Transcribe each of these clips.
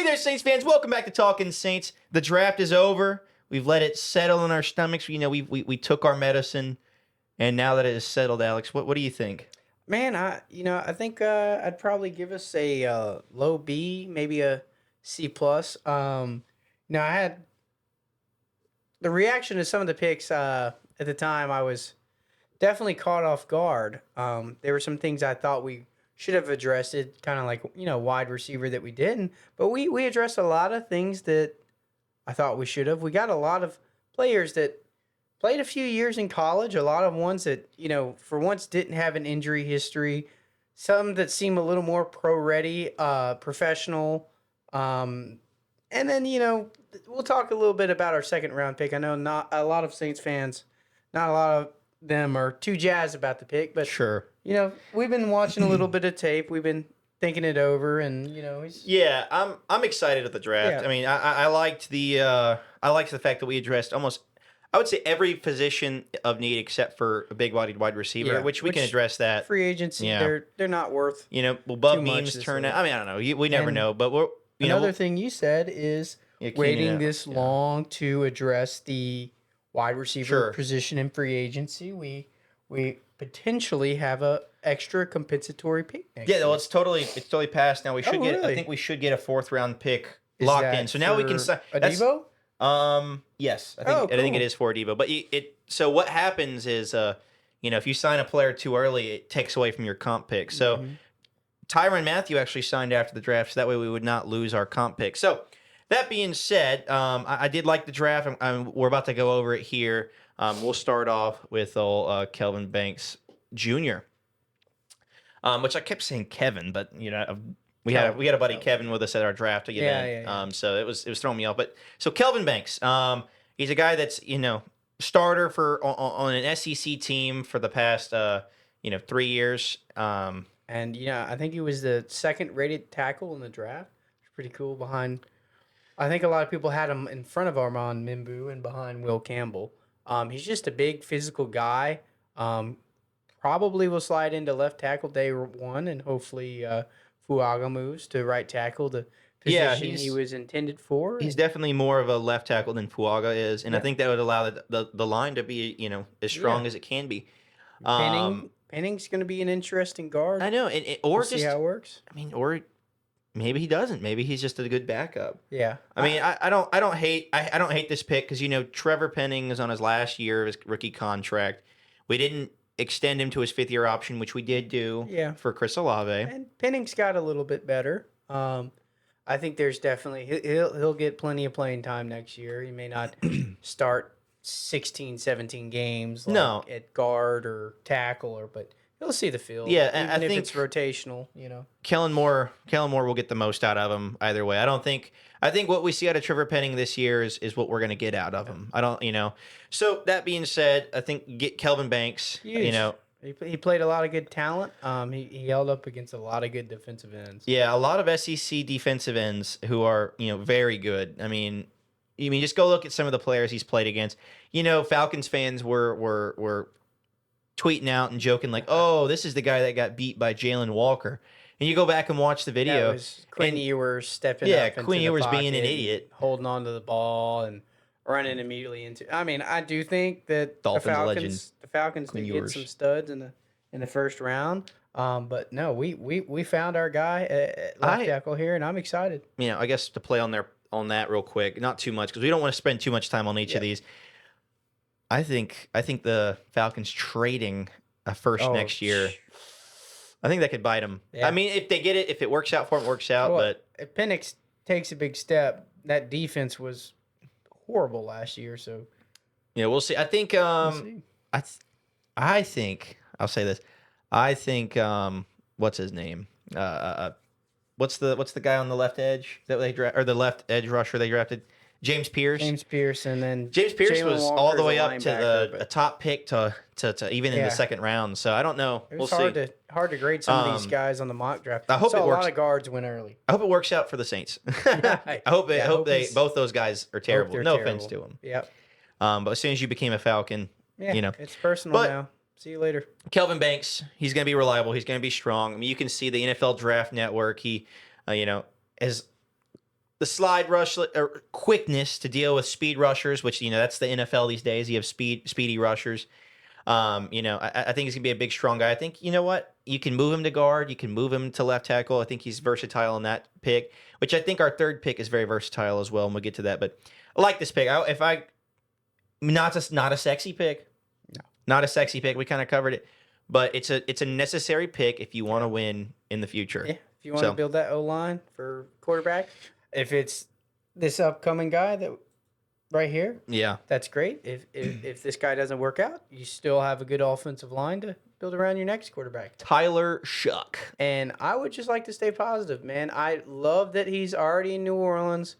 there, Saints fans. Welcome back to Talking Saints. The draft is over. We've let it settle in our stomachs. You know, we took our medicine, and now that it is settled, Alex, what do you think? Man, I think I'd probably give us a low B, maybe a C plus. I had the reaction to some of the picks at the time. I was definitely caught off guard. There were some things I thought we should have addressed it, kind of like wide receiver that we didn't, but we addressed a lot of things that I thought we should have. We got a lot of players that played a few years in college, a lot of ones that, for once didn't have an injury history, some that seem a little more pro ready, professional. And then, we'll talk a little bit about our second round pick. I know not a lot of Saints fans, not a lot of them are too jazzed about the pick, but, Sure. We've been watching a little bit of tape. We've been thinking it over, and, Yeah, I'm excited at the draft. Yeah. I mean, I liked the fact that we addressed almost, I would say, every position of need except for a big-bodied wide receiver, Yeah, which we can which address that. free agency, Yeah. they're not worth. Will Bub too much Beams this turn year. out? I mean, I don't know. We never And know, but we're Another thing you said is Yeah, Keenan waiting Allen, this yeah. long to address the wide receiver Sure. position in free agency. We potentially have a extra compensatory pick next Yeah, year. well, it's totally passed now. We should get. I really? think we should get a 4th-round pick Is locked that in. So now we can for sign. Adebo? Yes, Oh, I think it cool. is for Debo. But so what happens is, if you sign a player too early, it takes away from your comp pick. So Mhm. Tyrann Mathieu actually signed after the draft, so that way we would not lose our comp pick. So that being said, I did like the draft. We're about to go over it here. We'll start off with old Kelvin Banks Jr., which I kept saying Kevin, but we had a buddy Kevin with us at our draft event. Yeah. So it was throwing me off. But so Kelvin Banks, he's a guy that's starter on an SEC team for the past 3 years. And I think he was the second rated tackle in the draft. It's pretty cool. Behind, I think a lot of people had him in front of Armand Mimbu and behind Will Campbell. He's just a big physical guy. Probably will slide into left tackle day one, and hopefully Fuaga moves to right tackle, the Yeah, position he was intended for. He's definitely more of a left tackle than Fuaga is, and I Yeah. think that would allow the line to be as strong as it can be. Penning's going to be an interesting guard. I know, or We'll just see how it works. I mean, or maybe he doesn't. Maybe he's just a good backup. Yeah, I mean, I don't hate this pick because Trevor Penning is on his last year of his rookie contract. We didn't extend him to his 5th-year option, which we did do Yeah. for Chris Olave. and Penning's got a little bit better. I think there's definitely he'll get plenty of playing time next year. He may not start 16, 17 games like No. at guard or tackle but he'll see the field. Yeah, even I if think it's rotational, Kellen Moore will get the most out of him either way. I think what we see out of Trevor Penning this year is what we're going to get out of him. I don't. So that being said, I think get Kelvin Banks. Huge. He played a lot of good talent. He held up against a lot of good defensive ends. Yeah, a lot of SEC defensive ends who are very good. I mean, just go look at some of the players he's played against. Falcons fans were tweeting out and joking like, "Oh, this is the guy that got beat by Jalen Walker." And you go back and watch the video. That was Quinn and- Ewers stepping Yeah, up. Quinn into the Ewers being an pocket idiot. and holding on to the ball and running immediately into. I mean, I do think that Dolphins legend, the Falcons Quinn did Ewers. get some studs in the first round. But no, we found our guy at left tackle here, and I'm excited. I guess to play on that real quick, not too much because we don't want to spend too much time on each of these. I think the Falcons trading a first next year. I think that could bite them. Yeah. I mean, if they get it, if it works out for them, it works out. Well, But if Penix takes a big step, that defense was horrible last year. So we'll see. I think we'll see. I think I'll say this. I think what's his name? What's the guy on the left edge that they or the left edge rusher they drafted? James Pierce. James Pierce, and then James Pierce Jalen was Walker all the is a way up to linebacker, the but top pick to even in Yeah. the second round. So I don't know. It We'll was see. hard to grade some of these guys on the mock draft. I hope Saw it a works. lot of guards went early. I hope it works out for the Saints. Yeah. I hope Yeah, I hope they he's- both those guys are terrible. they're No offense to terrible. them. Yep. But as soon as you became a Falcon, Yeah. It's personal But- now. See you later. Kelvin Banks, he's going to be reliable. He's going to be strong. I mean, you can see the NFL Draft Network. He, as the slide rush or quickness to deal with speed rushers, which that's the NFL these days. You have speedy rushers. I think he's gonna be a big, strong guy. I think you know what you can move him to guard, you can move him to left tackle. I think he's versatile in that pick, which I think our third pick is very versatile as well, and we'll get to that. But I like this pick. Not a sexy pick, No. not a sexy pick. We kind of covered it, but it's a necessary pick if you want to win in the future. Yeah, if you want to build that O line for quarterback, if it's this upcoming guy that right here, Yeah. that's great. If this guy doesn't work out, you still have a good offensive line to build around your next quarterback. Tyler Shuck. And I would just like to stay positive, man. I love that he's already in New Orleans,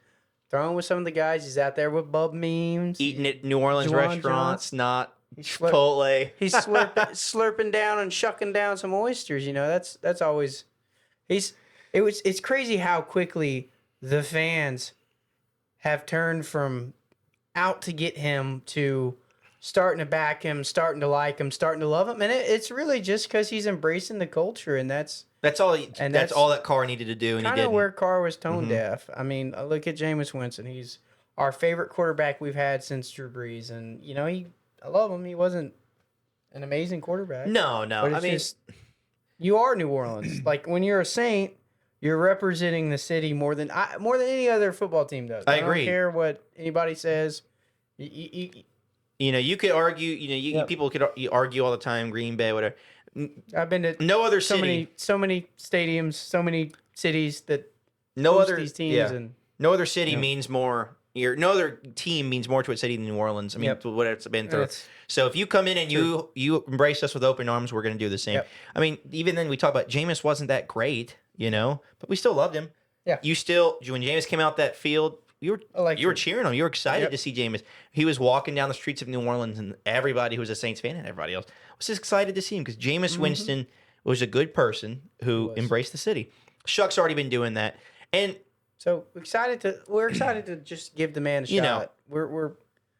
throwing with some of the guys. He's out there with Bub Memes. Eating at New Orleans Juwan restaurants, not He's slurp- Chipotle. He's slurping down and shucking down some oysters. That's always. It's crazy how quickly the fans have turned from out to get him to starting to back him, starting to like him, starting to love him, and it's really just because he's embracing the culture, and that's all. And That's that's all that Carr needed to do, and he kind of didn't. where Carr was tone Mhm. deaf. I mean, look at Jameis Winston. He's our favorite quarterback we've had since Drew Brees, and I love him. He wasn't an amazing quarterback. No. But I it's mean, just, you are New Orleans. Like when you're a Saint, you're representing the city more than any other football team does. I agree. don't care what anybody says. you could argue. Yep. People could argue all the time. Green Bay, whatever. I've been to No other so city. many stadiums, so many cities that No host other these teams, yeah. and No other city Yeah. means more. No other team means more to a city than New Orleans. I mean, Yep. to what it's been through. it's So if you come in and True. you embrace us with open arms, we're going to do the same. Yep. I mean, even then we talk about Jameis wasn't that great, but we still loved him. Yeah. You still when Jameis came out that field, you were electric. cheering him. You were excited Yep. to see Jameis. He was walking down the streets of New Orleans, and everybody who was a Saints fan and everybody else was just excited to see him because Jameis Winston was a good person who was. embraced the city. Shuck's already been doing that, and So we're excited to just give the man a shot. You know, we're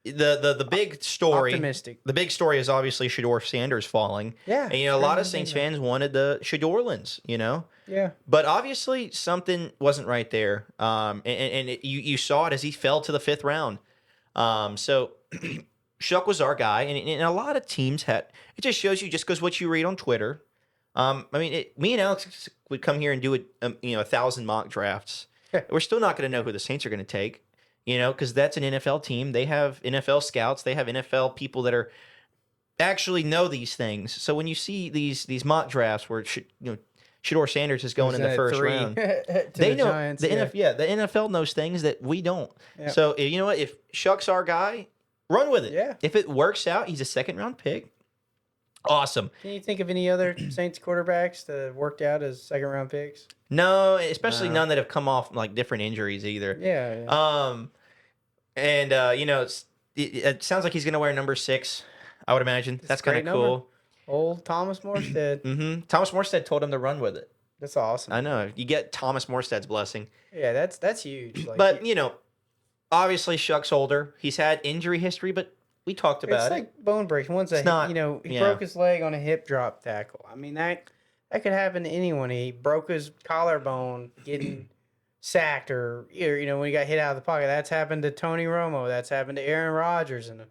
the big story. optimistic. The big story is obviously Shador Sanders falling. Yeah, And a lot of crazy Saints thing, fans wanted the Shadorlands, Yeah, But obviously something wasn't right there. You saw it as he fell to the 5th round. So Shuck was our guy, and a lot of teams had. It just shows you just because what you read on Twitter. I mean, me and Alex would come here and do 1,000 mock drafts. We're still not going to know who the Saints are going to take, because that's an NFL team. They have NFL scouts. They have NFL people that are actually know these things. So when you see these mock drafts where Shador Sanders is going in the first round, they know Giants, the NFL knows things that we don't. Yeah. So you know what? If Shuck's our guy, run with it. Yeah. If it works out, he's a 2nd round pick. Awesome. Can you think of any other Saints quarterbacks that have worked out as 2nd round picks? No, especially No. none that have come off like different injuries either. Yeah. It sounds like he's going to wear number 6. I would imagine that's a great kind of cool. Old Thomas Morstead. Thomas Morstead told him to run with it. That's awesome. I know. You get Thomas Morstead's blessing. Yeah, that's huge. Like, But, obviously Shuck's older. He's had injury history, but we talked it's about it. like bone breaks. Once It's not- he yeah. broke his leg on a hip drop tackle. I mean that could happen to anyone. He broke his collarbone getting sacked, or when he got hit out of the pocket. That's happened to Tony Romo. That's happened to Aaron Rodgers, and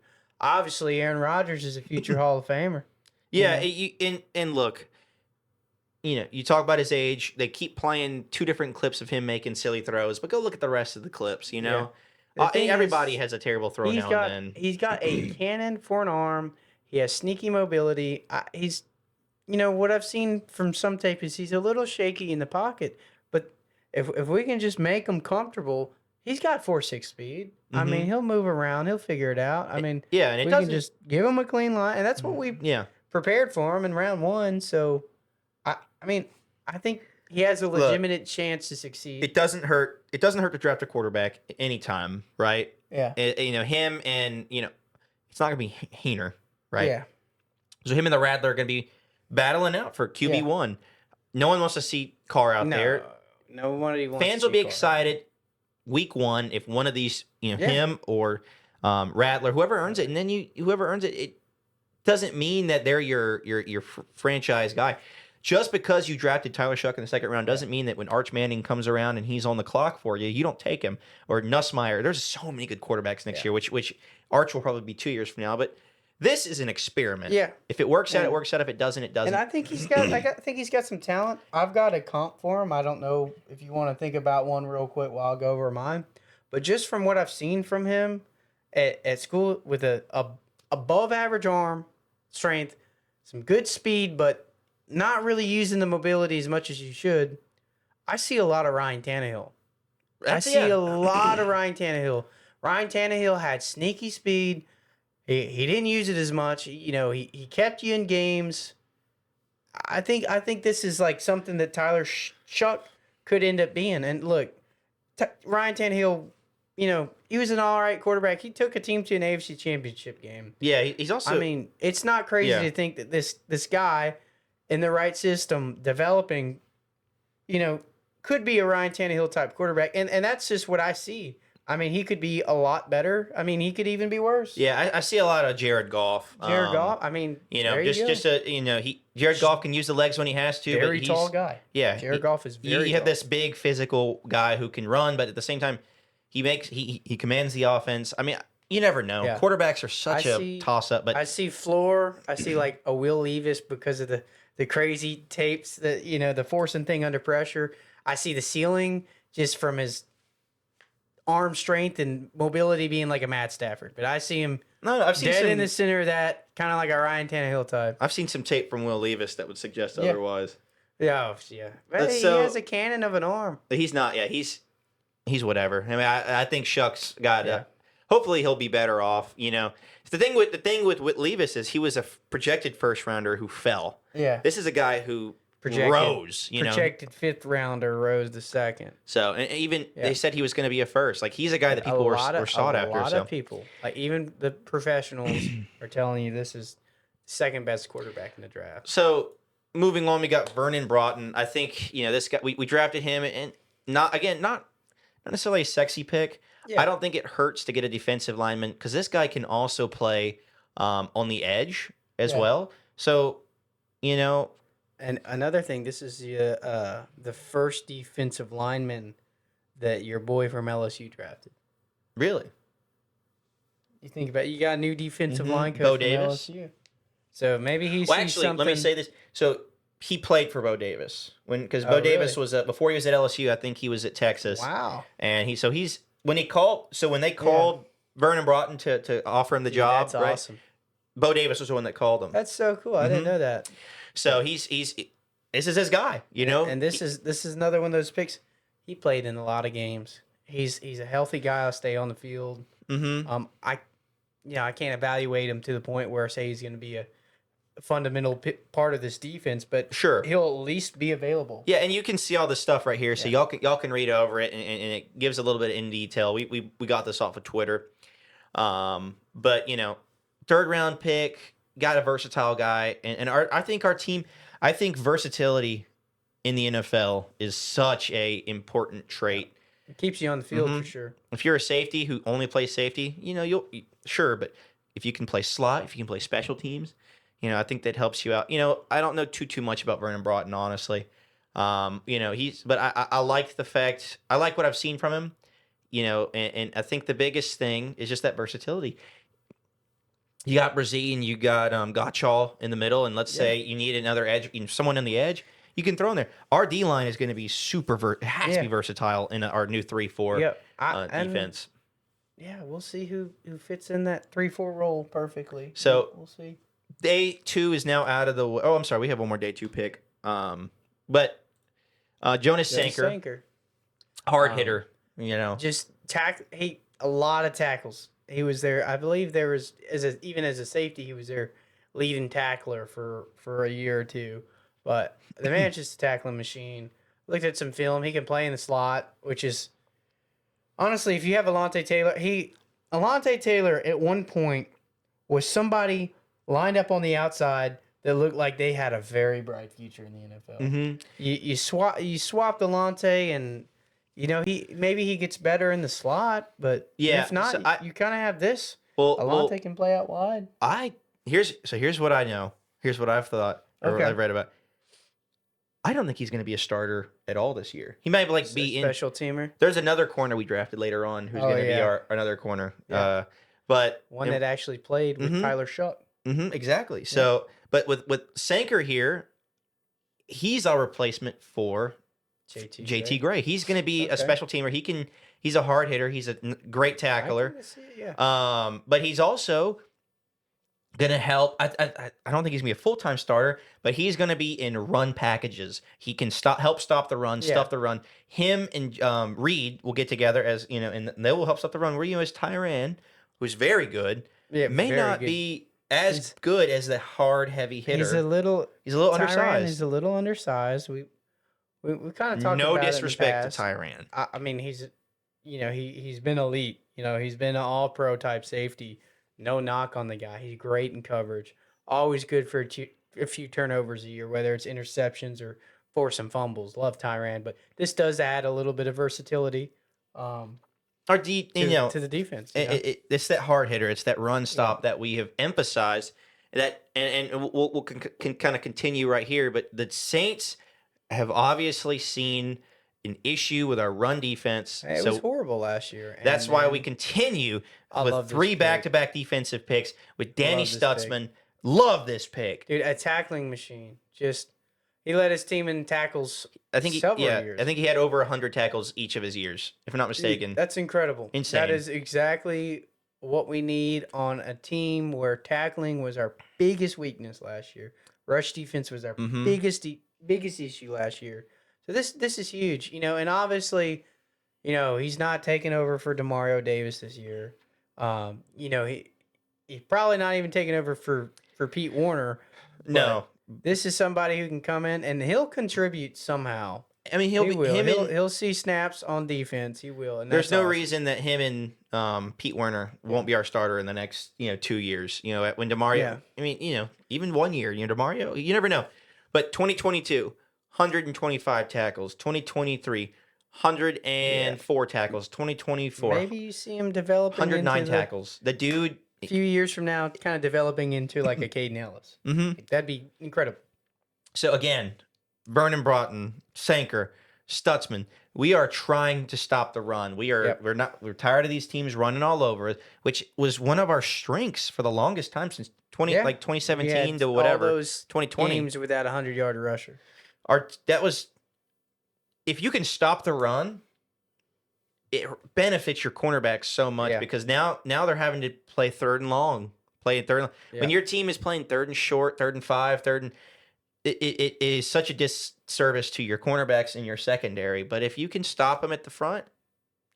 obviously Aaron Rodgers is a future Hall of Famer. Yeah, Yeah. and look, you talk about his age. They keep playing 2 different clips of him making silly throws, but go look at the rest of the clips. Yeah. The thing Everybody is, has a terrible throw He's now got and then. he's got a cannon for an arm. He has sneaky mobility. He's what I've seen from some tape is he's a little shaky in the pocket, but if we can just make him comfortable, he's got 4.6 speed. I mean, he'll move around. He'll figure it out. I mean, Yeah, and it we can doesn't. just give him a clean line, and that's what we Yeah, prepared for him in round 1. So, I mean, I think he has a legitimate chance to succeed. it doesn't hurt. It doesn't hurt to draft a quarterback anytime, right? Yeah. Him and it's not gonna be Heener, right? Yeah. So him and the Rattler are gonna be battling out for QB1. No one wants to see Carr out there. No one wants Fans to will be see Carr. excited week 1 if one of these, Yeah. him or Rattler, whoever earns it, and then whoever earns it, it doesn't mean that they're your franchise guy. just because you drafted Tyler Shuck in the second round doesn't mean that when Arch Manning comes around and he's on the clock for you, you don't take him. Or Nussmeier. There's so many good quarterbacks next year, which Arch will probably be 2 years from now. But this is an experiment. Yeah. If it works out, it And- works out. If it doesn't, it doesn't. And I think he's got. I think he's got some talent. I've got a comp for him. I don't know if you want to think about one real quick while I go over mine. But just from what I've seen from him at school, with a above average arm strength, some good speed, but not really using the mobility as much as you should. I see a lot of Ryan Tannehill. I see a lot of Ryan Tannehill. Ryan Tannehill had sneaky speed. He didn't use it as much. You know, he kept you in games. I think this is like something that Tyler Shuck could end up being. And look, Ryan Tannehill, you know, he was an all right quarterback. He took a team to an AFC Championship game. Yeah, he's also. I mean, it's not crazy to think that this guy in the right system developing, you know, could be a Ryan Tannehill type quarterback. And that's just what I see. I mean, he could be a lot better. I mean, he could even be worse. Yeah, I see a lot of Jared Goff. Jared Goff. I mean, you know, there Jared Goff can use the legs when he has to. Very but he's, tall guy. Yeah, Jared Goff is very. You have tall. this big physical guy who can run, but at the same time, he commands the offense. I mean, you never know. Yeah. Quarterbacks are such a toss up. But I see floor. I see like a Will Levis because of the crazy tapes that the forcing thing under pressure. I see the ceiling just from his arm strength and mobility being like a Matt Stafford. But I see him I've seen dead some, in the center of that, kind of like a Ryan Tannehill type. I've seen some tape from Will Levis that would suggest otherwise. Yeah. But he has a cannon of an arm. But he's not. Yeah, he's whatever. I mean, I think Shuck's got. Hopefully, he'll be better off. You know, the thing with Levis is he was a projected first rounder who fell. Yeah. This is a guy who rose. Projected fifth rounder, rose the second. So and even they said he was going to be a first. Like he's a guy that people were sought after. A lot of people, like even the professionals, are telling you this is the second best quarterback in the draft. So moving on, we got Vernon Broughton. I think this guy we drafted him and not necessarily a sexy pick. Yeah. I don't think it hurts to get a defensive lineman because this guy can also play on the edge as well. So, And another thing, this is the first defensive lineman that your boy from LSU drafted. Really? You think about it, you got a new defensive line coach Bo from Davis. LSU. So maybe he's let me say this. So he played for Bo Davis because Bo Davis was before he was at LSU. I think he was at Texas. Wow. And when they called Vernon Broughton to offer him the job. That's awesome. Bo Davis was the one that called him. That's so cool. I didn't know that. So this is his guy, And this is another one of those picks. He played in a lot of games. He's a healthy guy. I'll stay on the field. Mm-hmm. I can't evaluate him to the point where I say he's going to be a fundamental part of this defense, but sure, he'll at least be available. Yeah, and you can see all this stuff right here, so y'all can read over it, and it gives a little bit in detail. We got this off of Twitter, but third round pick, got a versatile guy, and I think versatility in the NFL is such a important trait. It keeps you on the field for sure. If you're a safety who only plays safety, but if you can play slot, if you can play special teams, I think that helps you out. I don't know too much about Vernon Broughton, honestly. But I like the fact, I like what I've seen from him, and I think the biggest thing is just that versatility. You got Brazil, you got Gottschall in the middle, and let's say you need another edge, someone on the edge, you can throw in there. Our D line is going to be it has to be versatile in our new 3-4 defense. Yeah, we'll see who fits in that 3-4 role perfectly. So we'll see. Day 2 is now out of the way. Oh, I'm sorry. We have one more day 2 pick. But Jonas Sanker, hard hitter. Just a lot of tackles. He was there. I believe there was even as a safety, he was their leading tackler for a year or two. But the man's just a tackling machine. Looked at some film. He can play in the slot, which is honestly, if you have Alontae Taylor at one point was somebody lined up on the outside that looked like they had a very bright future in the NFL. Mm-hmm. You swap Alontae, and he gets better in the slot, but if not, you kind of have this. Alontae can play out wide. Here's what I know. Here's what I've thought or what I've read about. I don't think he's going to be a starter at all this year. He might like be in. Special teamer. There's another corner we drafted later on who's Oh, going to be yeah. our another corner. Yeah. But One that actually played with Mhm. Tyler Shuck. exactly. So, but with Sanker here, he's our replacement for JT Gray. He's going to be a Okay. special teamer. He's a hard hitter. He's a great tackler. Yeah. But he's also going to help. I don't think he's going to be a full-time starter, but he's going to be in run packages. He can help stop the run, Yeah. stuff the run. Him and Reed will get together as, and they will help stop the run. Rio is Tyran, who's very good, Yeah. may very not good. be as good as the hard, heavy hitter. He's a little Tyran undersized. is He's a little undersized. We kind of talked no about disrespect it to Tyran. I mean, he's he's been elite. He's been an all pro type safety. No knock on the guy. He's great in coverage. Always good for a few turnovers a year, whether it's interceptions or forcing fumbles. Love Tyran, but this does add a little bit of versatility Our to the defense. It's that hard hitter. It's that run stop that we have emphasized. That and we'll can kind of continue right here. But the Saints have obviously seen an issue with our run defense. It was horrible last year. That's and why then we continue I love with this 3 pick. back-to-back defensive picks with Danny Love this pick. Stutzman. Love this pick. Dude, a tackling machine. Just he led his team in tackles. I think several years. I think he had over 100 tackles each of his years, if I'm not mistaken. That's incredible. Insane. That is exactly what we need on a team where tackling was our biggest weakness last year. Rush defense was our Mhm. biggest issue last year. So this is huge, and obviously, he's not taking over for Demario Davis this year. He's probably not even taking over for Pete Warner. No. This is somebody who can come in and he'll contribute somehow. I mean, He will. He'll see snaps on defense. He will. And there's that's no awesome. reason that him and Pete Werner won't be our starter in the next 2 years. When Demario, Yeah. I mean, even 1 year, Demario, you never know. But 2022, 125 tackles. 2023, 104 tackles. 2024, Maybe you see him developing 109 into tackles. The dude. a few years from now, kind of developing into like a Caden Ellis. Mm-hmm. That'd be incredible. So again, Vernon Broughton, Sanker, Stutzman. We are trying to stop the run. Yep. We're tired of these teams running all over, which was one of our strengths for the longest time since We 2017 had to whatever all those 2020. games with that 100-yard rusher. If you can stop the run, it benefits your cornerbacks so much Yeah. because now they're having to play third and long, play third. And, Yeah. When your team is playing third and short, 3rd and 5, third and it is such a disservice to your cornerbacks and your secondary. But if you can stop them at the front,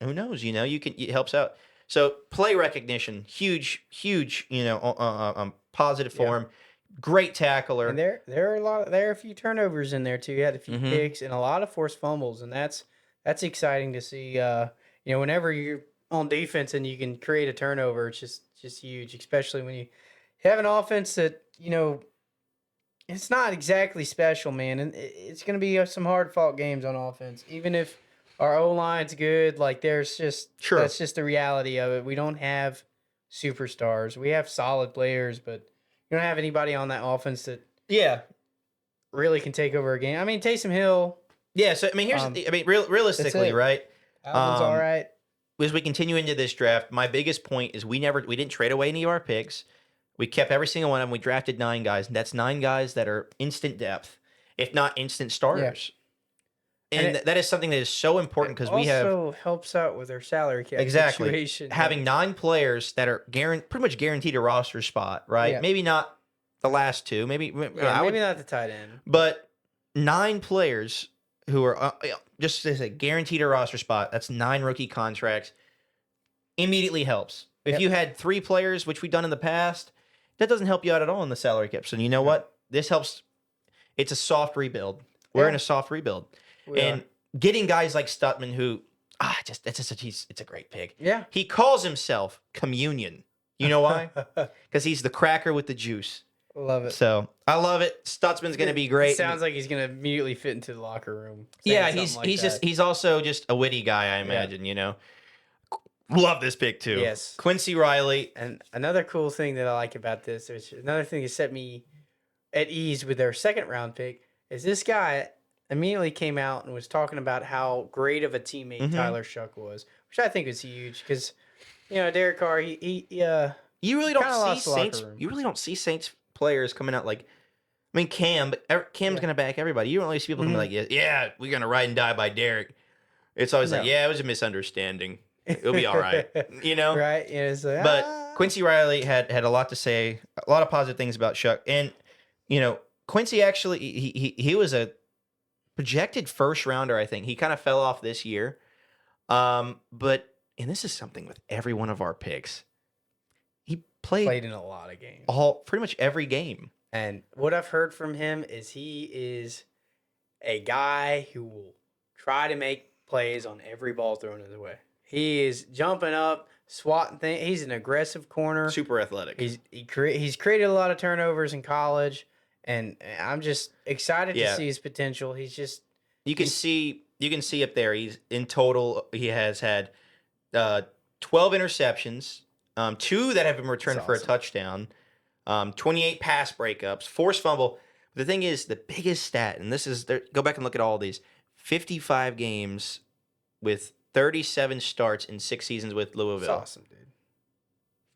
who knows? It helps out. So play recognition, huge, positive Yeah. form, great tackler. And there are a few turnovers in there too. You had a few Mhm. picks and a lot of forced fumbles, and that's exciting to see. Whenever you're on defense and you can create a turnover, it's just huge, especially when you have an offense that it's not exactly special, man, and it's going to be some hard fought games on offense, even if our O line's good. Like that's just the reality of it. We don't have superstars. We have solid players, but you don't have anybody on that offense that Yeah. really can take over a game. I mean, Taysom Hill, Yeah. So, realistically, it. right? Alvin's all right. As we continue into this draft, my biggest point is we didn't trade away any of our picks. We kept every single one of them. We drafted 9 guys, and that's 9 guys that are instant depth, if not instant starters. And that is something that is so important because we have also helps out with our salary cap exactly situation. having 9 players that are pretty much guaranteed a roster spot, right? Yeah. Maybe not the last 2, maybe maybe not the tight end, but 9 players who are just as a guaranteed a roster spot. That's 9 rookie contracts. Immediately helps. If Yep. you had 3 players, which we've done in the past, that doesn't help you out at all in the salary cap. So you know what? This helps. It's a soft rebuild. We're in a soft rebuild, and getting guys like Stutzman, who it's a great pick. Yeah. He calls himself Communion. You know why? Because he's the cracker with the juice. Love it. So I love it. Stutzman's going to be great. Sounds like he's going to immediately fit into the locker room. Yeah, he's also just a witty guy, I imagine, Love this pick too. Yes. Quincy Riley. And another cool thing that I like about this, which another thing that set me at ease with their second round pick, is this guy, immediately came out and was talking about how great of a teammate Mhm. Tyler Shuck was, which I think is huge because Derek Carr You really he don't kind of see lost the locker Saints. room. You really don't see Saints players coming out like. I mean, Cam's Yeah. gonna back everybody. You don't really see people coming Mhm. like, yeah, we're gonna ride and die by Derek. It's always like, No. yeah, it was a misunderstanding. It'll be all right, you know. Right? Yeah, it's like, But Quincy Riley had a lot to say, a lot of positive things about Shuck, and Quincy actually he was a projected first rounder. I think he kind of fell off this year, but and this is something with every one of our picks. He played played in a lot of games. pretty much every game. And what I've heard from him is he is a guy who will try to make plays on every ball thrown his way. He is jumping up, swatting things. He's an aggressive corner. Super athletic. He's created a lot of turnovers in college, and I'm just excited to Yeah. see his potential. He's just You can see up there. He's in total. He has had 12 interceptions, 2 that have been returned That's for a awesome. touchdown, 28 pass breakups, forced fumble. The thing is, the biggest stat, and this is go back and look at all these: 55 games with 37 starts in 6 seasons with it's Louisville. awesome, dude.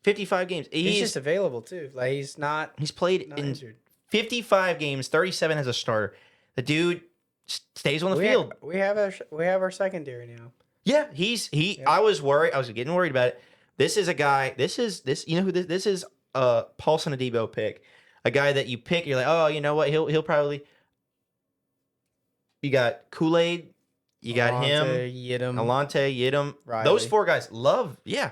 55 games. He's just available too. Like he's He's played not in injured. 55 games, 37 as a starter. The dude stays on the field. We have our secondary now. Yeah, Yeah. I was worried. I was getting worried about it. This is a guy. This is you know who this is Paulson Adebo pick. A guy that you pick, you're like, "Oh, you know what? He'll probably." You got Kool-Aid, you got him, Alante, Yidam. Those Riley. 4 guys love. Yeah.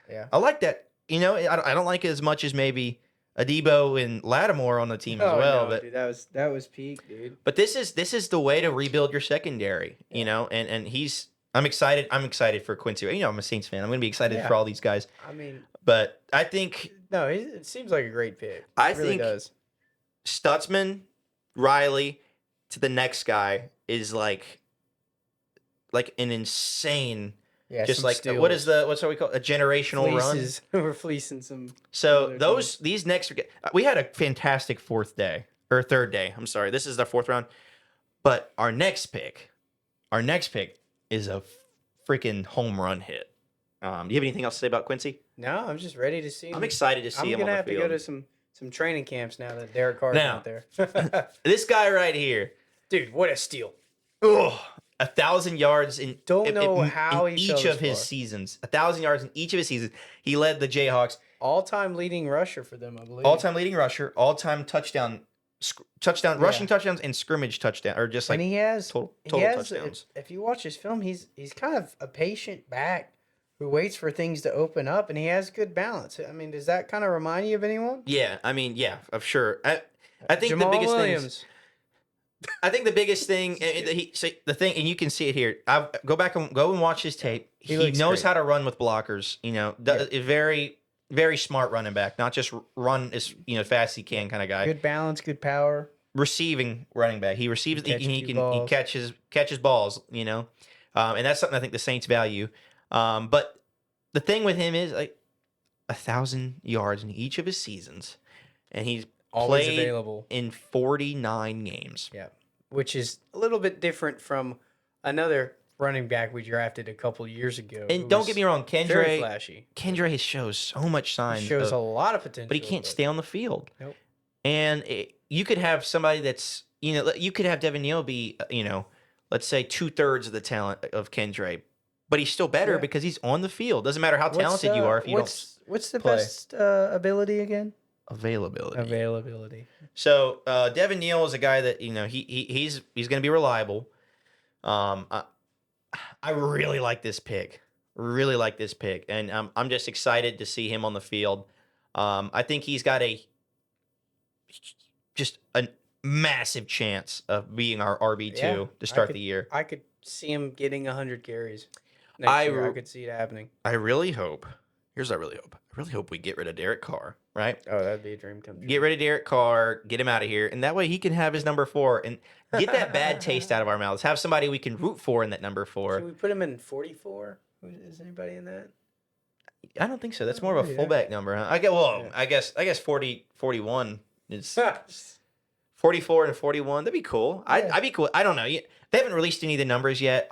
Yeah. I like that. I don't like it as much as maybe Adebo and Lattimore on the team as well, but dude, that was peak, dude. But this is the way to rebuild your secondary, and I'm excited. I'm excited for Quincy. I'm a Saints fan. I'm going to be excited Yeah. for all these guys. I mean, But I think no, it seems like a great pick. I It really think does. Stutzman, Riley to the next guy is like an insane, Yeah, just some like steals. what's what we call a generational run. Fleeces. We're fleecing some. So other these next we had a fantastic third day. I'm sorry, this is the 4th round, but our next pick is a freaking home run hit. Do you have anything else to say about Quincy? No, I'm just ready to see him. I'm excited to see I'm him on gonna the have to field. go to some training camps now that Derek Carr's Now- out there. This guy right here, Dude, what a steal! ugh, 1,000 yards in Don't know how in he fell each this of his far. seasons. 1,000 yards in each of his seasons. He led the Jayhawks All-time leading rusher for them, I believe. all-time leading rusher, all-time touchdown, rushing touchdowns, and scrimmage touchdown, or just like and he has total he has, touchdowns. If you watch his film, he's kind of a patient back who waits for things to open up, and he has good balance. I mean, does that kind of remind you of anyone? Yeah, I mean, yeah, of sure. I think Jamal the biggest Williams. thing. I think the biggest thing, the thing, and you can see it here. Go and watch his tape. He He looks knows great. how to run with blockers. A very, very smart running back. Not just run as fast as he can kind of guy. Good balance, good power. Receiving running back. He receives. Catch a few He balls. catches balls. And that's something I think the Saints value. But the thing with him is like 1,000 yards in each of his seasons, and he's Always played available. in 49 games. Yeah, which is a little bit different from another running back we drafted a couple years ago. And don't get me wrong, very Kendra flashy. shows so much sign. He shows of- a lot of potential, but he can't stay on the field. Nope. And you could have somebody that's, you could have Devin Neal be, let's say 2/3 of the talent of Kendra, but he's still better Yeah. because he's on the field. Doesn't matter how talented you are if you what's the play. best ability again? availability. Availability. So Devin Neal is a guy that he's going to be reliable. I really like this pick. Really like this pick, and I'm just excited to see him on the field. I think he's got just a massive chance of being our RB2 Yeah, to start could- the year. I could see him getting 100 carries next year. I could see it happening. I really hope. Here's what I really hope. I really hope we get rid of Derek Carr, right? Oh, that'd be a dream come true. Get rid of Derek Carr, get him out of here, and that way he can have his number 4 and get that bad taste out of our mouths. Have somebody we can root for in that number 4. Should we put him in 44? Is anybody in that? I don't think so. That's more of a Yeah. fullback number, huh? Yeah. I guess 40, 41 is 44 and 41. That'd be cool. Yeah. I'd be cool. I don't know. They haven't released any of the numbers yet.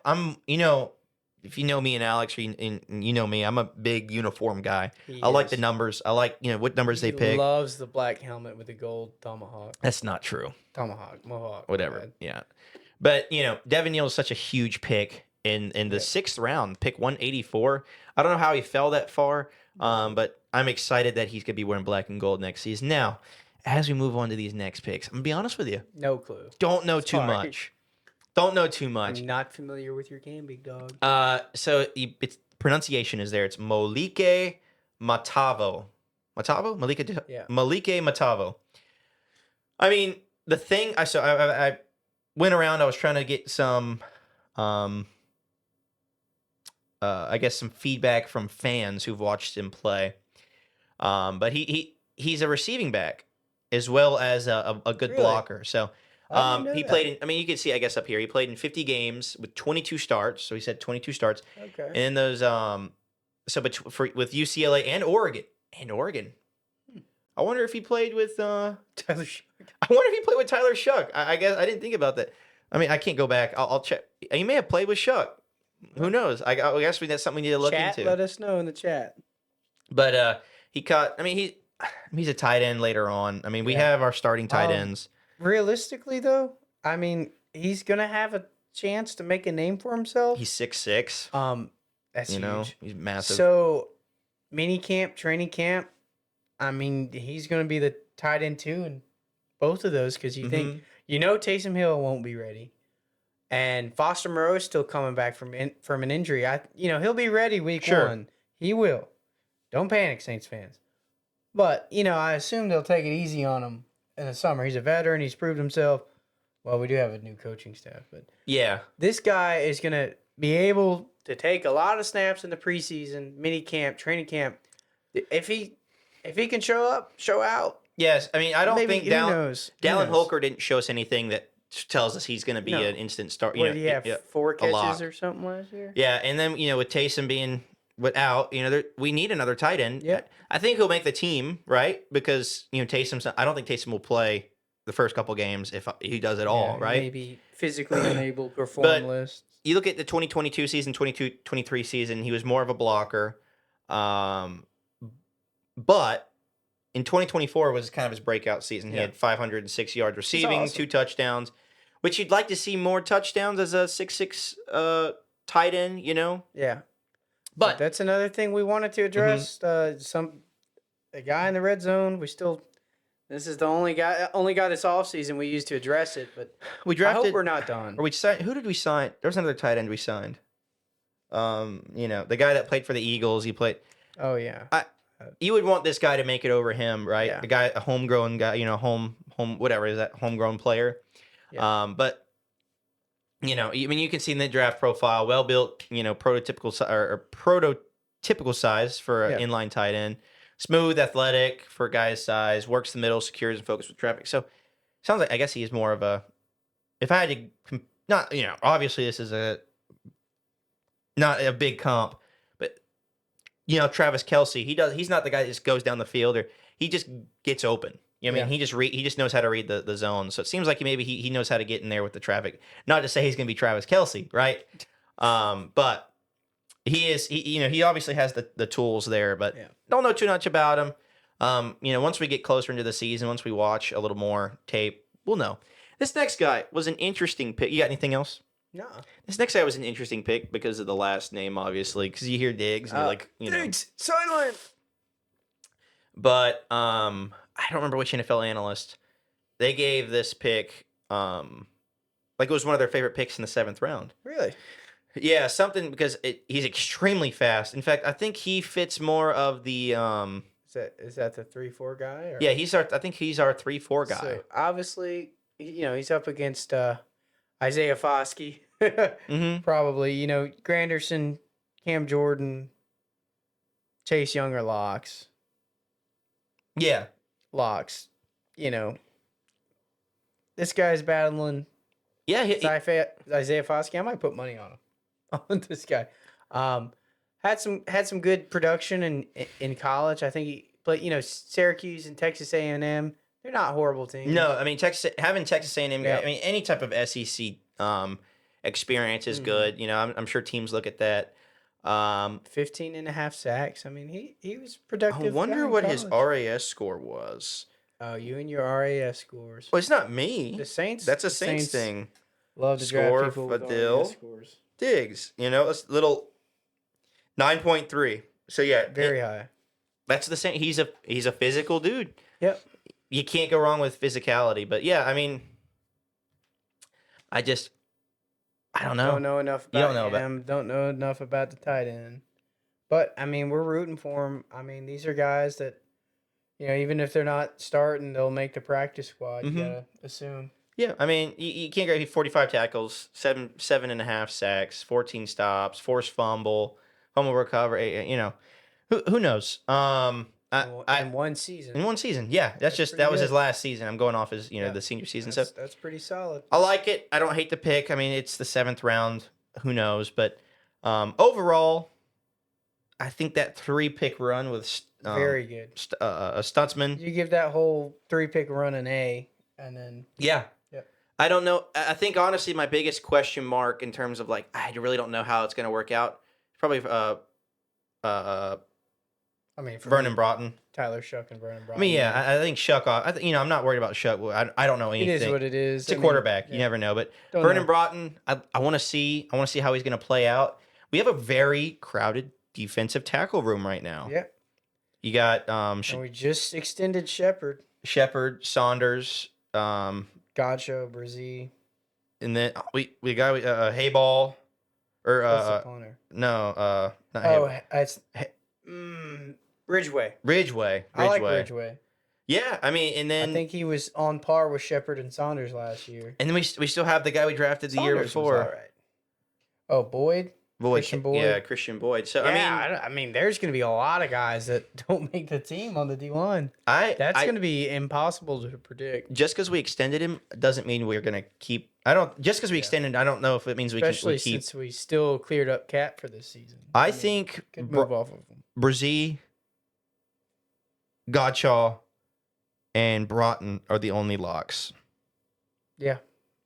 If you know me and Alex, and you know me, I'm a big uniform guy. He I like the is. numbers. I like, what numbers they He pick. loves the black helmet with the gold tomahawk. That's not true. Mohawk. Whatever. bad. Yeah. But, Devin Neal is such a huge pick in the Yep. 6th round, pick 184. I don't know how he fell that far, but I'm excited that he's going to be wearing black and gold next season. Now, as we move on to these next picks, I'm going to be honest with you. No clue. Don't know too Sorry. much. Don't know too much. I'm not familiar with your game, big dog. So its pronunciation is there. It's Molike Matavo. Matavo? Yeah. Malike Matavo. I mean, the thing I went around. I was trying to get some, I guess some feedback from fans who've watched him play. But he's a receiving back as well as a good Really? blocker. So. I didn't know He that. played in, I mean, you can see, I guess, up here, he played in 50 games with 22 starts. So he said 22 starts. Okay. And then those, with UCLA and Oregon. I wonder if he played with, Tyler Shuck. I wonder if he played with Tyler Shuck. I guess I didn't think about that. I mean, I can't go back. I'll check. He may have played with Shuck. Who knows? I guess that's something we need to look Chat, into. let us know in the chat. But he caught, I mean, he's a tight end later on. I mean, we Yeah. have our starting tight ends. Realistically, though, I mean, he's gonna have a chance to make a name for himself. He's 6'6". That's You know, huge. he's massive. So, mini camp, training camp. I mean, he's gonna be the tight end too in both of those because Mhm. Taysom Hill won't be ready, and Foster Moreau is still coming back from an injury. He'll be ready week Sure. 1. He will. Don't panic, Saints fans. But I assume they'll take it easy on him in the summer. He's a veteran. He's proved himself. Well, we do have a new coaching staff, but Yeah. this guy is going to be able to take a lot of snaps in the preseason, mini camp, training camp. If he can show up, show out. Yes. I mean, I don't maybe, think who knows? Who Dallin knows? Holker didn't show us anything that tells us he's going to be No. an instant start. What did he have? Yeah, 4 a lot. catches or something last year? Yeah, and then with Taysom being without, we need another tight end. Yep. I think he'll make the team, right? Because Taysom's. I don't think Taysom will play the first couple games if he does at all, Yeah, right? Maybe physically unable to perform But- list. You look at the 2022 season, 22-23 season, he was more of a blocker. But in 2024 was kind of his breakout season. He Yeah. had 506 yards receiving, awesome. 2 touchdowns, which you'd like to see more touchdowns as a 6'6" tight end, Yeah. But That's another thing we wanted to address. A guy in the red zone. This is the only guy this offseason we used to address it, but we I drafted. hope we're not done. Or we signed. Who did we sign? There was another tight end we signed. The guy that played for the Eagles. He played. Oh yeah. You would want this guy to make it over him, right? Yeah. The guy, a homegrown guy, home, whatever is that homegrown player. Yeah. But I mean, you can see in the draft profile, well built, prototypical or prototypical size for an Yeah. inline tight end, smooth, athletic for a guy's size, works the middle, secures and focuses with traffic. So sounds like I guess he's more of a. If I had to, not obviously this is not a big comp, but Travis Kelce, he's not the guy that just goes down the field or he just gets open. I mean, Yeah. he just knows how to read the zone. So it seems like maybe he knows how to get in there with the traffic. Not to say he's going to be Travis Kelce, right? But he obviously has the tools there, but Yeah. don't know too much about him. Once we get closer into the season, once we watch a little more tape, we'll know. This next guy was an interesting pick. You got anything else? No. This next guy was an interesting pick because of the last name, obviously, because you hear Diggs and you're like, Diggs, sideline. But I don't remember which NFL analyst they gave this pick. Like it was one of their favorite picks in the 7th round. Really? Yeah, something because he's extremely fast. In fact, I think he fits more of the. Is that the 3-4 guy? Or? Yeah, I think he's our 3-4 guy. So obviously, he's up against Isaiah Foskey. Mm-hmm. Probably, Granderson, Cam Jordan, Chase Young or Locks. Yeah, Locks. This guy's battling yeah. Isaiah Foskey. I might put money on him. On this guy. Had some good production in college. I think he played, Syracuse and Texas A&M. they're not horrible teams. No, I mean having Texas A&M. Yeah. I mean any type of SEC experience is Mhm. good. You know, I'm sure teams look at that. 15 and a half sacks. I mean, he was I productive. guy wonder in what his college. RAS score was. Oh, you and your RAS scores. Well, it's not me. The Saints. That's a the Saints thing. Love to Score, draft people with Fadil. RAS scores. Diggs, you know, a little 9.3. So yeah, Very high. that's the same. He's a physical dude. Yep. You can't go wrong with physicality. But yeah, I mean, I don't know. Don't know enough about You don't know about- him. Don't know enough about the tight end. But I mean, we're rooting for him. I mean, these are guys that, even if they're not starting, they'll make the practice squad. Mhm. You gotta assume. Yeah, I mean, you can't go 45 tackles, seven and a half sacks, 14 stops, forced fumble recovery. You know, who knows? In one season. In one season, yeah, That's pretty that was his good. last season. I'm going off his Yeah. the senior season. That's, So that's pretty solid. I like it. I don't hate the pick. I mean, it's the 7th round. Who knows? But overall, I think that 3-pick run with Very good. a Stutzman. You give that whole 3-pick run an A, and then Yeah. Yep. I don't know. I think honestly, my biggest question mark in terms of like, I really don't know how it's going to work out. Probably I mean, for Vernon me, Broughton. Tyler Shuck and Vernon Broughton. I mean, yeah, I think Shuck. I'm not worried about Shuck. I don't know it anything. is what it is. It's a quarterback. You never know. But Don't Vernon know. Broughton, I want to see. I want to see how he's going to play out. We have a very crowded defensive tackle room right now. Yeah, You got and we just extended Shepard, Shepard, Saunders, Gotcha, Brzee. and then we got Hayball, or What's the punter? no, not Oh, Hayball. it's Ridgeway. Ridgeway. I like Ridgeway. Yeah, I mean, and then I think he was on par with Shepard and Saunders last year. we still have the guy we drafted the year Saunders was before. all right. Oh, Boyd. Christian Boyd. Yeah, Christian Boyd. So I mean, there's going to be a lot of guys that don't make the team on the D1. That's I going to be impossible to predict, just because we extended him doesn't mean we're gonna keep. I don't just because we extended. I don't know if it means we especially can keep. since we still cleared up cap for this season. I mean, think could move off of him. Brzee, Godshaw, and Broughton are the only locks Yeah,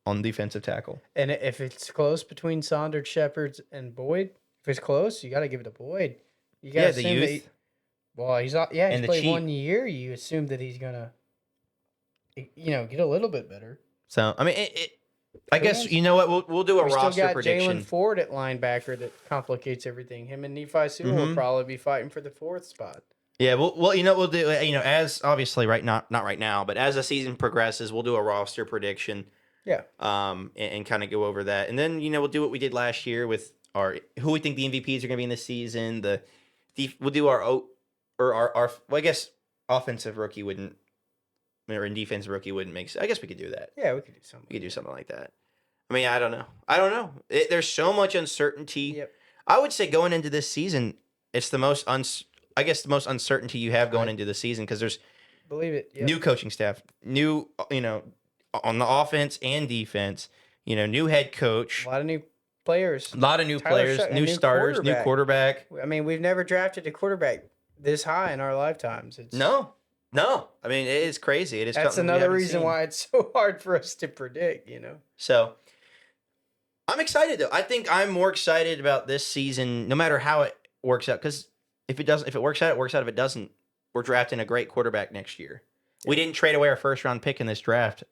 on defensive tackle. and if it's close between Saunders, Shepard, and Boyd, if it's close, you got to give it to Boyd. You got Yeah, the youth. Well, he's And he's the played cheap. 1 year. You assume that he's gonna, get a little bit better. So I mean, I Who guess knows? you know what we'll do a We still roster got prediction. Jalen Ford at linebacker that complicates everything. Him and Nephi Sewell will Mhm. probably be fighting for the 4th spot. Yeah, well, you know what we'll do. As obviously not right now, but as the season progresses, we'll do a roster prediction. Yeah. And kind of go over that, and then we'll do what we did last year with our who we think the MVPs are going to be in this season. We'll do our well, I guess offensive rookie wouldn't, or in defensive rookie wouldn't make sense. I guess we could do that. Yeah, we could do something. We could do something like that. I mean, I don't know. There's so much uncertainty. Yep. I would say going into this season, it's the most the most uncertainty you have going into the season because there's Believe it. Yep. new coaching staff, new on the offense and defense, new head coach, A lot of new players. a lot of new Tyler players, Shuck, a new new starters, new quarterback. I mean, we've never drafted a quarterback this high in our lifetimes. It's, No. I mean, it is crazy. It is. That's something we another haven't reason seen. why it's so hard for us to predict, So, I'm excited though. I think I'm more excited about this season, no matter how it works out. Because if it works out, it works out. If it doesn't, we're drafting a great quarterback next year. We didn't trade away our 1st-round pick in this draft.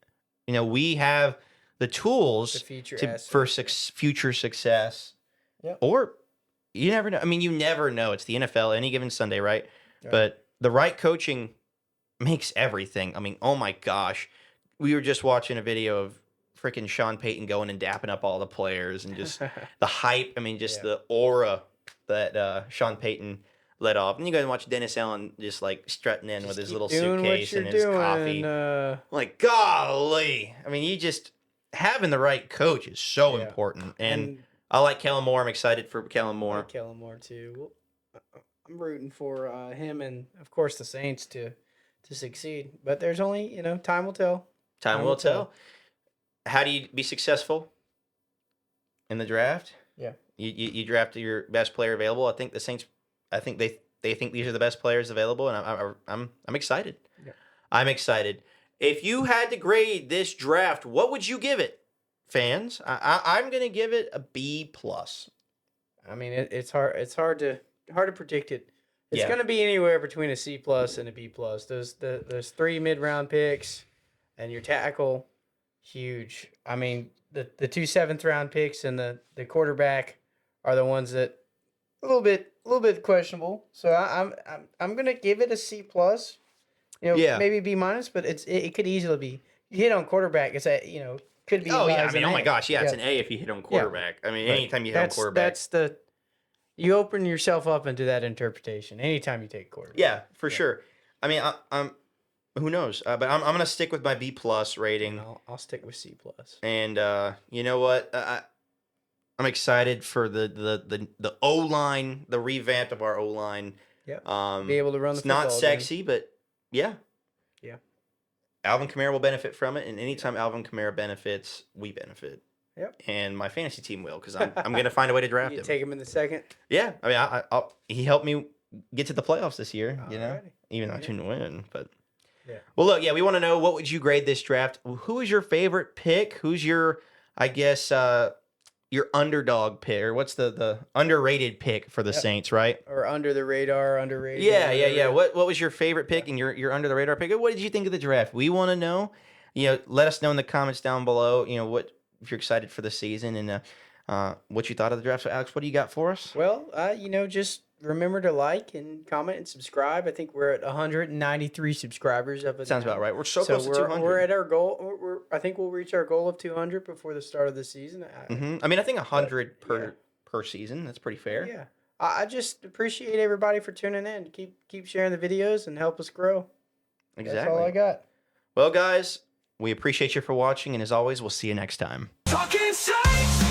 We have the tools The future for asset. future success. Yep. Or you never know. I mean, you never know. It's the NFL any given Sunday, right? Right. But the right coaching makes everything. I mean, oh my gosh. We were just watching a video of freaking Sean Payton going and dapping up all the players and just the hype. I mean, just Yeah. the aura that Sean Payton let off. And you guys watch Dennis Allen just like strutting in with his little suitcase and his coffee. Like, golly. I mean, you just having the right coach is so Yeah. important. And I like Kellen Moore. I'm excited for Kellen I Moore. like Kellen Moore too. Well, I'm rooting for him and of course the Saints to succeed. But there's only time will tell. Time will tell. How do you be successful in the draft? Yeah. You draft your best player available. I think the Saints. I think they think these are the best players available, and I'm excited. Yeah. I'm excited. if you had to grade this draft, what would you give it, fans? I'm gonna give it a B plus. I mean, it's hard. It's hard to predict it. It's Yeah. going to be anywhere between a C plus and a B plus. Those 3 mid round picks, and your tackle, huge. I mean, the 2 7th round picks and the quarterback are the ones that a little bit questionable. So I'm gonna give it a C plus. Yeah. Maybe B minus, but it could easily be. You hit on quarterback. It's could be. Oh yeah, I as mean, an oh my A. gosh, yeah, it's an A if you hit on quarterback. I mean, anytime you hit on quarterback. You open yourself up into that interpretation anytime you take quarterback. Yeah, for sure. I mean, I'm who knows, but I'm gonna stick with my B plus rating. I'll stick with C plus. And you know what? I'm excited for the O line, the revamp of our O line. Yeah. Be able to run the It's not football sexy, but yeah. Yeah. Alvin Kamara will benefit from it, and anytime Alvin Kamara benefits, we benefit. Yep. And my fantasy team will, because I'm gonna find a way to draft You him. take him in the second. Yeah, I mean, he helped me get to the playoffs this year. You know, Alrighty. even though I didn't win, but. Yeah. Well, look, yeah, we want to know, what would you grade this draft? Who is your favorite pick? Who's your, I guess, your underdog pick, or what's the underrated pick for the Saints, right? Or under the radar, underrated. Yeah. What was your favorite pick and your under the radar pick? What did you think of the draft? We want to know. Let us know in the comments down below. What, if you're excited for the season, and what you thought of the draft. So, Alex, what do you got for us? Well, just remember to like and comment and subscribe. I think we're at 193 subscribers of it. Sounds about right. We're so close to 200. We're at our goal. I think we'll reach our goal of 200 before the start of the season. I mean, I think 100 per season. That's pretty fair. Yeah. I just appreciate everybody for tuning in. Keep sharing the videos and help us grow. Exactly. That's all I got. Well, guys, we appreciate you for watching, and as always, we'll see you next time. Talking Saints.